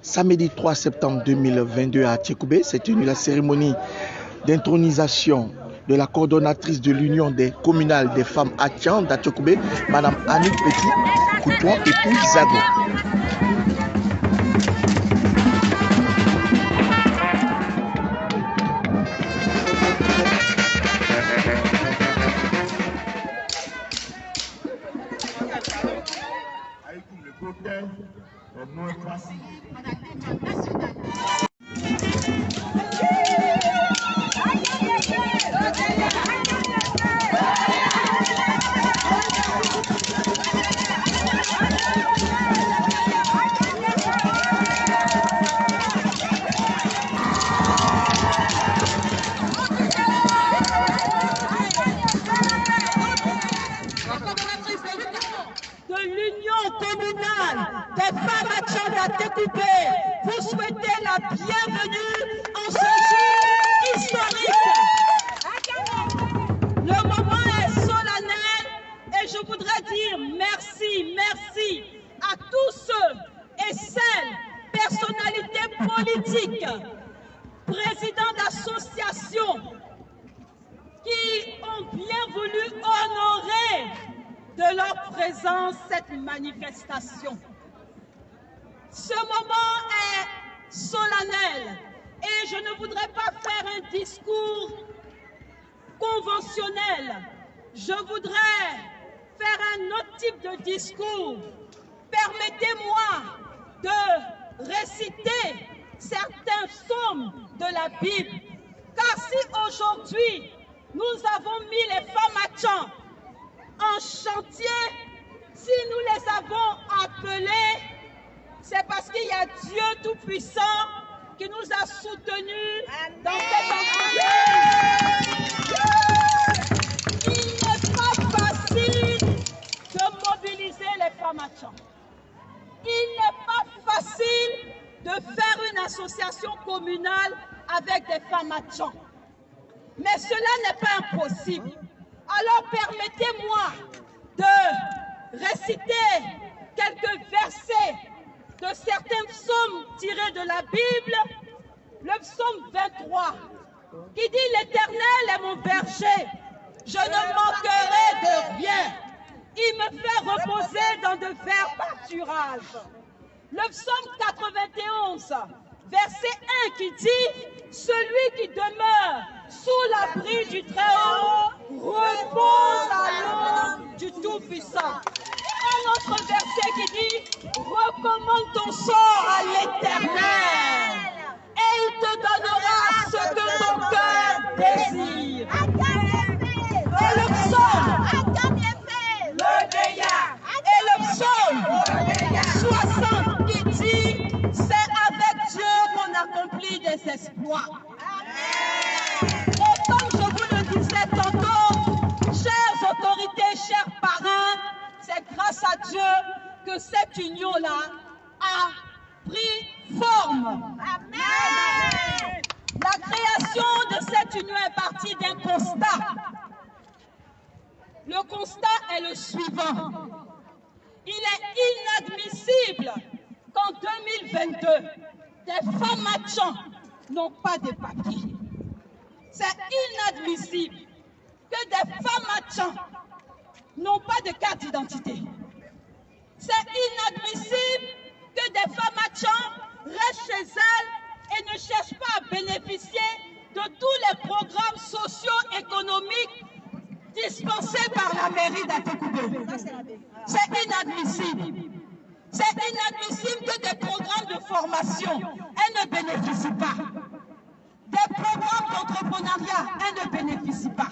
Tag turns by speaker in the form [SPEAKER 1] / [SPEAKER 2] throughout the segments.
[SPEAKER 1] Samedi 3 septembre 2022 à Tchékoubé s'est tenue la cérémonie d'intronisation de la coordonnatrice de l'Union des communales des femmes à Tian d'Atchékoubé, Madame Annick Petit, Coutouan, épouse Zago.
[SPEAKER 2] De l'Union communale des femmes à Tian d'Atchékoubé, vous souhaitez la bienvenue en ce jour historique. Le moment est solennel et je voudrais dire merci à tous ceux et celles, personnalités politiques, présidents d'associations qui ont bien voulu honorer de leur présence cette manifestation. Ce moment est solennel et je ne voudrais pas faire un discours conventionnel. Je voudrais faire un autre type de discours. Permettez-moi de réciter certains psaumes de la Bible. Car si aujourd'hui nous avons mis les femmes à Tian en chantier, si nous les avons appelés, c'est parce qu'il y a Dieu Tout-Puissant qui nous a soutenus dans cette entreprise. Il n'est pas facile de mobiliser les femmes à Tian. Il n'est pas facile de faire une association communale avec des femmes à Tian. Mais cela n'est pas impossible. Alors permettez-moi de réciter quelques versets de certains psaumes tirés de la Bible. Le psaume 23 qui dit « L'Éternel est mon berger, je ne manquerai de rien. Il me fait reposer dans de verts pâturages. » Le psaume 91, verset 1 qui dit « Celui qui demeure sous l'abri du Très-Haut repose à l'ombre du Tout-Puissant. » Un autre verset qui dit « Recommande ton sort à l'Éternel et il te donnera ce que ton cœur désire. » Et le psaume, et le psaume 60 qui dit « C'est avec Dieu qu'on accomplit des exploits. » Et comme je vous le disais tantôt, chères autorités, chers parrains, c'est grâce à Dieu que cette union-là a pris forme. Amen. La création de cette union est partie d'un constat. Le constat est le suivant. Il est inadmissible qu'en 2022, des femmes à Tian n'ont pas de papiers. C'est inadmissible que des femmes à Tian n'ont pas de carte d'identité. C'est inadmissible que des femmes à Tian restent chez elles et ne cherchent pas à bénéficier de tous les programmes socio-économiques dispensés par la mairie d'Atchékoubé. C'est inadmissible. C'est inadmissible que des programmes de formation, elles ne bénéficient pas. Des programmes d'entrepreneuriat, elles ne bénéficient pas.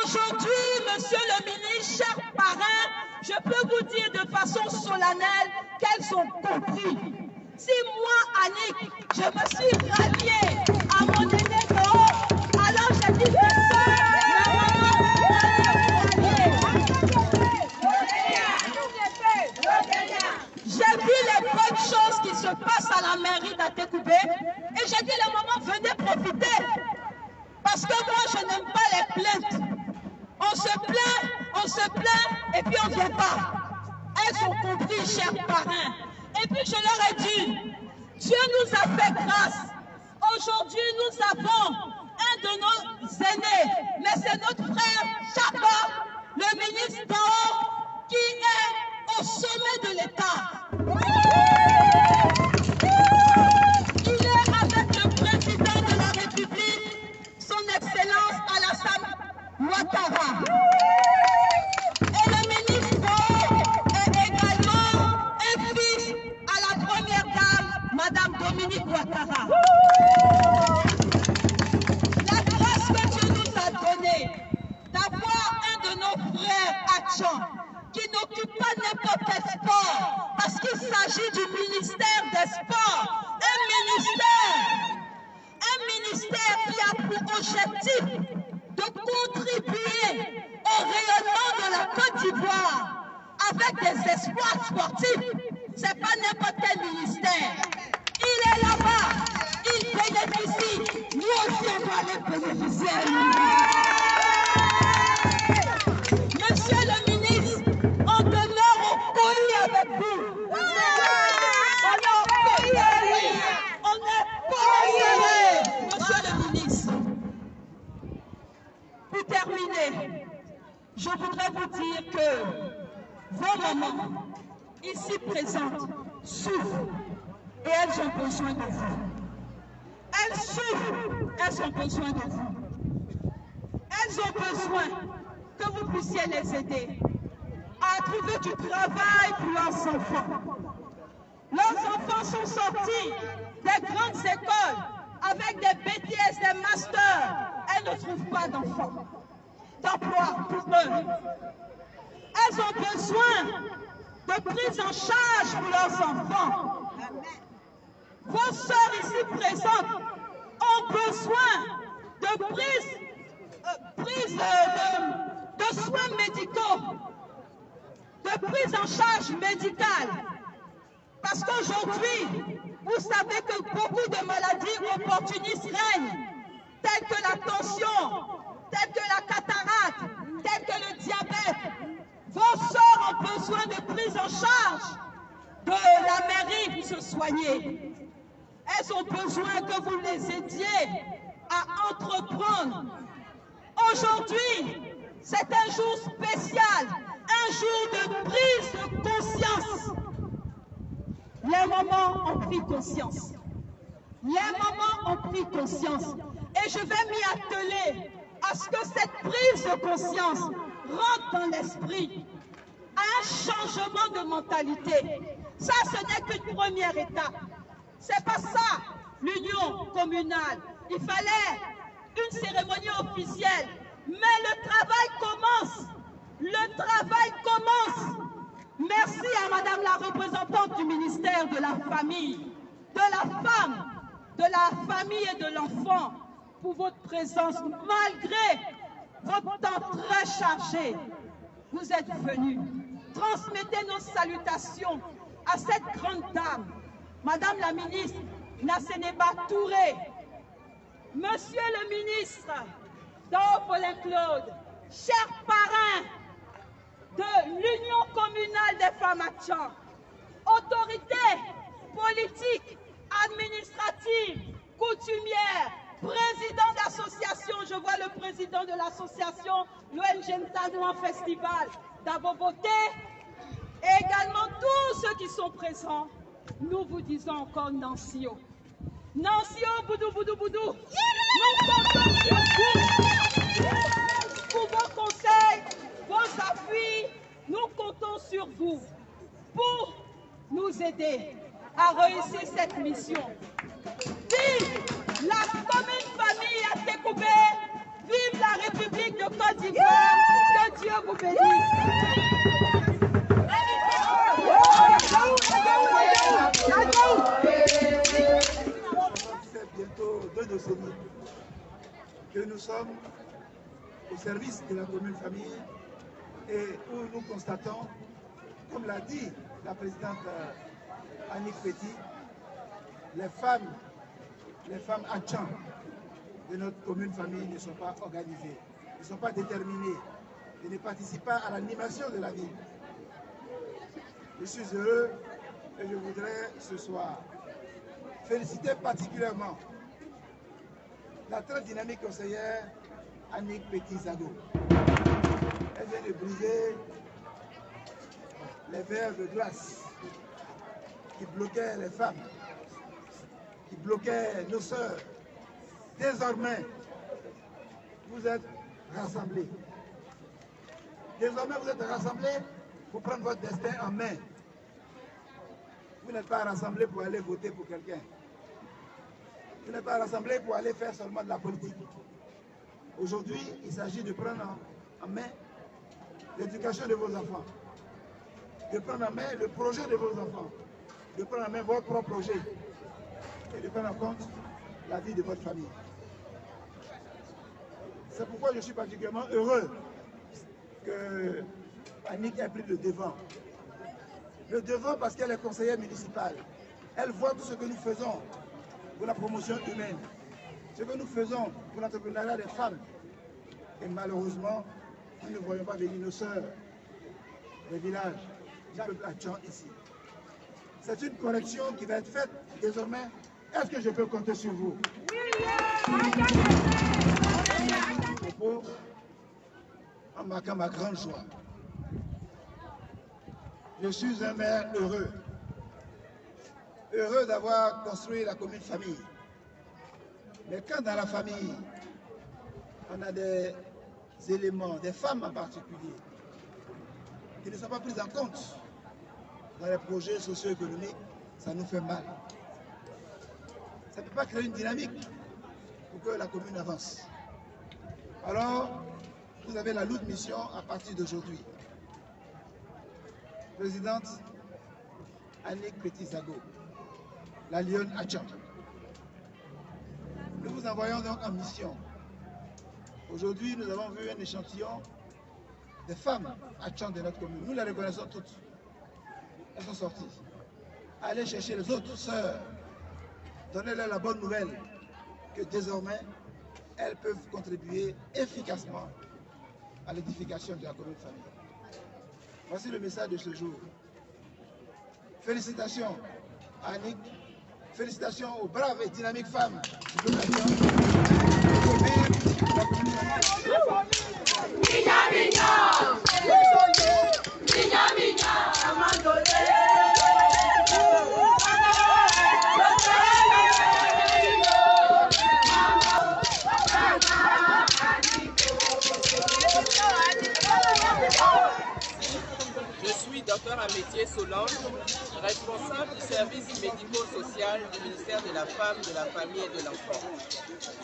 [SPEAKER 2] Aujourd'hui, monsieur le ministre, chers parrains, je peux vous dire de façon solennelle qu'elles ont compris. Si moi, Annick, je me suis ralliée à mon aîné Noho, alors j'ai dit que j'ai vu les bonnes choses qui se passent à la mairie d'Atchékoubé et j'ai dit le moment, venez profiter. Parce que moi, je n'aime pas les plaintes. On se plaint et puis on ne vient pas. Elles ont compris, chers parrains. Et puis je Dieu nous a fait grâce. Aujourd'hui, nous avons un de nos aînés, mais c'est notre frère Jacob, le ministre d'en haut, qui est au sommet de l'État. Il est avec le président de la République, son Excellence Alassane Ouattara. Et le ministre d'en haut est également un fils à la première dame, Madame Dominique Ouattara. La grâce que Dieu nous a donnée d'avoir un de nos frères Atchan qui n'occupe pas n'importe quel sport, parce qu'il s'agit du ministère des Sports, un ministère qui a pour objectif de contribuer au rayonnement de la Côte d'Ivoire avec des espoirs sportifs. C'est pas n'importe quel ministère. Il est là-bas, il bénéficie. Nous aussi, on doit aller bénéficier. Monsieur le ministre, on demeure au colis avec vous. On est colis. Monsieur le ministre, pour terminer, je voudrais vous dire que vos mamans, ici présentes, souffrent et elles ont besoin de vous. Elles souffrent, elles ont besoin de vous. Elles ont besoin que vous puissiez les aider à trouver du travail pour leurs enfants. Leurs enfants sont sortis des grandes écoles avec des BTS, des masters. Elles ne trouvent pas d'emploi pour eux. Elles ont besoin de prise en charge pour leurs enfants. Vos sœurs ici présentes ont besoin de de soins médicaux, de prise en charge médicale. Parce qu'aujourd'hui, vous savez que beaucoup de maladies opportunistes règnent, telles que la tension, telles que la cataracte, telles que le diabète. Vos sœurs ont besoin de prise en charge de la mairie pour se soigner. Elles ont besoin que vous les aidiez à entreprendre. Aujourd'hui, c'est un jour spécial, un jour de prise de conscience. Les mamans ont pris conscience. Les mamans ont pris conscience. Et je vais m'y atteler à ce que cette prise de conscience rentre dans l'esprit, à un changement de mentalité. Ça, ce n'est qu'une première étape. C'est pas ça, l'union communale. Il fallait une cérémonie officielle. Mais le travail commence. Le travail commence. Merci à Madame la représentante du ministère de la Famille, de la Femme, de la Famille et de l'Enfant pour votre présence. Malgré votre temps très chargé, vous êtes venus. Transmettez nos salutations à cette grande dame, Madame la ministre Nasseneba Touré, Monsieur le ministre Paulin Claude, chers parrains de l'Union communale des femmes Atchan, autorités politiques, administratives, coutumières, président d'association, je vois le président de l'association, l'ONG Mtanouan Festival d'Aboboté, et également tous ceux qui sont présents, nous vous disons encore Nansio. Nansio, Boudou, Boudou, Boudou, nous comptons sur vous pour vos conseils, vos appuis, nous comptons sur vous pour nous aider à réussir cette mission. Vive la commune famille à Tekoubé, vive la République de Côte d'Ivoire, que Dieu vous bénisse.
[SPEAKER 3] Bientôt 2 décennies que nous sommes au service de la commune famille et où nous constatons, comme l'a dit la présidente Annick Petit, les femmes Atchan de notre commune famille ne sont pas organisées, ne sont pas déterminées et ne participent pas à l'animation de la vie. Je suis heureux et je voudrais ce soir féliciter particulièrement la très dynamique conseillère Annick Petit-Zago. Elle vient de briser les verres de glace qui bloquaient les femmes, qui bloquaient nos sœurs. Désormais, vous êtes rassemblés. Désormais, vous êtes rassemblés pour prendre votre destin en main. Vous n'êtes pas rassemblés pour aller voter pour quelqu'un. Vous n'êtes pas rassemblés pour aller faire seulement de la politique. Aujourd'hui, il s'agit de prendre en main l'éducation de vos enfants, de prendre en main le projet de vos enfants, de prendre en main votre propre projet et de prendre en compte la vie de votre famille. C'est pourquoi je suis particulièrement heureux que Annick ait pris le devant. Le devant parce qu'elle est conseillère municipale. Elle voit tout ce que nous faisons pour la promotion humaine, ce que nous faisons pour l'entrepreneuriat des femmes. Et malheureusement, nous ne voyons pas venir nos sœurs des villages du peuple Atchan ici. C'est une correction qui va être faite désormais. Est-ce que je peux compter sur vous? Propos en marquant ma grande joie. Je suis un maire heureux. Heureux d'avoir construit la commune famille. Mais quand dans la famille, on a des éléments, des femmes en particulier, qui ne sont pas prises en compte dans les projets socio-économiques, ça nous fait mal. Ça ne peut pas créer une dynamique pour que la commune avance. Alors, vous avez la lourde mission à partir d'aujourd'hui. Présidente Annick Petit-Zago, la Lionne Atchan. Nous vous envoyons donc en mission. Aujourd'hui, nous avons vu un échantillon des femmes Atchan de notre commune. Nous les reconnaissons toutes. Elles sont sorties. Allez chercher les autres sœurs. Donnez-leur la bonne nouvelle que désormais, elles peuvent contribuer efficacement à l'édification de la commune famille. Voici le message de ce jour. Félicitations à Annick, félicitations aux braves et dynamiques femmes de l'Atchan.
[SPEAKER 4] Je suis Dr Amétier Solange, responsable du service médico-social du ministère de la Femme, de la Famille et de l'Enfant.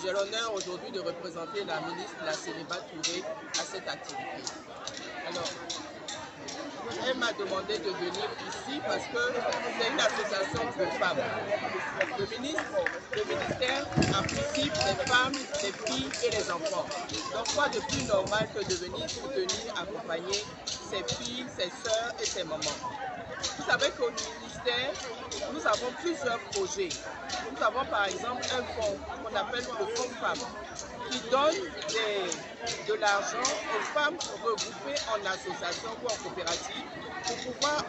[SPEAKER 4] J'ai l'honneur aujourd'hui de représenter la ministre Nasseriba Touré à cette activité. Alors, elle m'a demandé de venir ici parce que c'est une association de femmes. Le ministère apprécie les femmes, les filles et les enfants. Donc quoi de plus normal que de venir soutenir, accompagner ses filles, ses sœurs et ses mamans. Vous savez qu'au ministère, nous avons plusieurs projets. Nous avons par exemple un fonds qu'on appelle le fonds femmes qui donne de l'argent aux femmes regroupées en association ou en coopérative pour pouvoir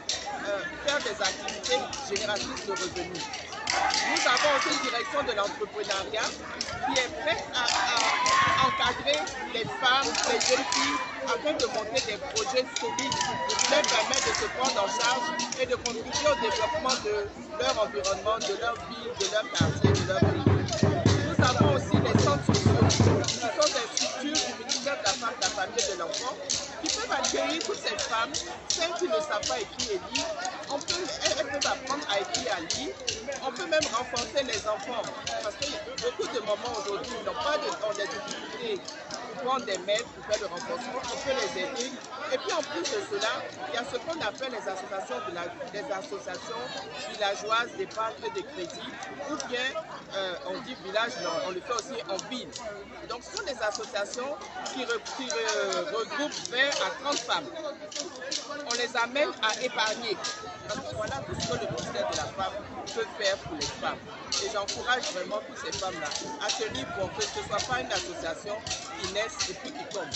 [SPEAKER 4] faire des activités génératrices de revenus. Nous avons aussi une direction de l'entrepreneuriat qui est prête à encadrer les femmes, les jeunes filles, afin de monter des projets solides qui leur permettent de se prendre en charge et de contribuer au développement de leur environnement, de leur ville, de leur quartier, de leur pays. Nous avons aussi les centres sociaux, qui sont des structures du ministère de la Femme, de la Famille et de l'Enfant, qui peuvent accueillir toutes ces femmes, celles qui ne savent pas écrire et lire. Elles peuvent apprendre à écrire et à lire. On peut même renforcer les enfants, parce que beaucoup de mamans aujourd'hui n'ont pas des difficultés pour prendre des maîtres, pour faire le renforcement, on peut les aider. Et puis en plus de cela, il y a ce qu'on appelle les associations, villageoises d'épargne et de crédit, ou bien on dit village, non, on le fait aussi en ville. Donc ce sont des associations qui regroupent 20 à 30 femmes. On les amène à épargner. Parce que voilà tout ce que le ministère de la Femme peut faire pour les femmes. Et j'encourage vraiment toutes ces femmes-là à tenir bon, que ce ne soit pas une association qui naisse et puis qui tombe.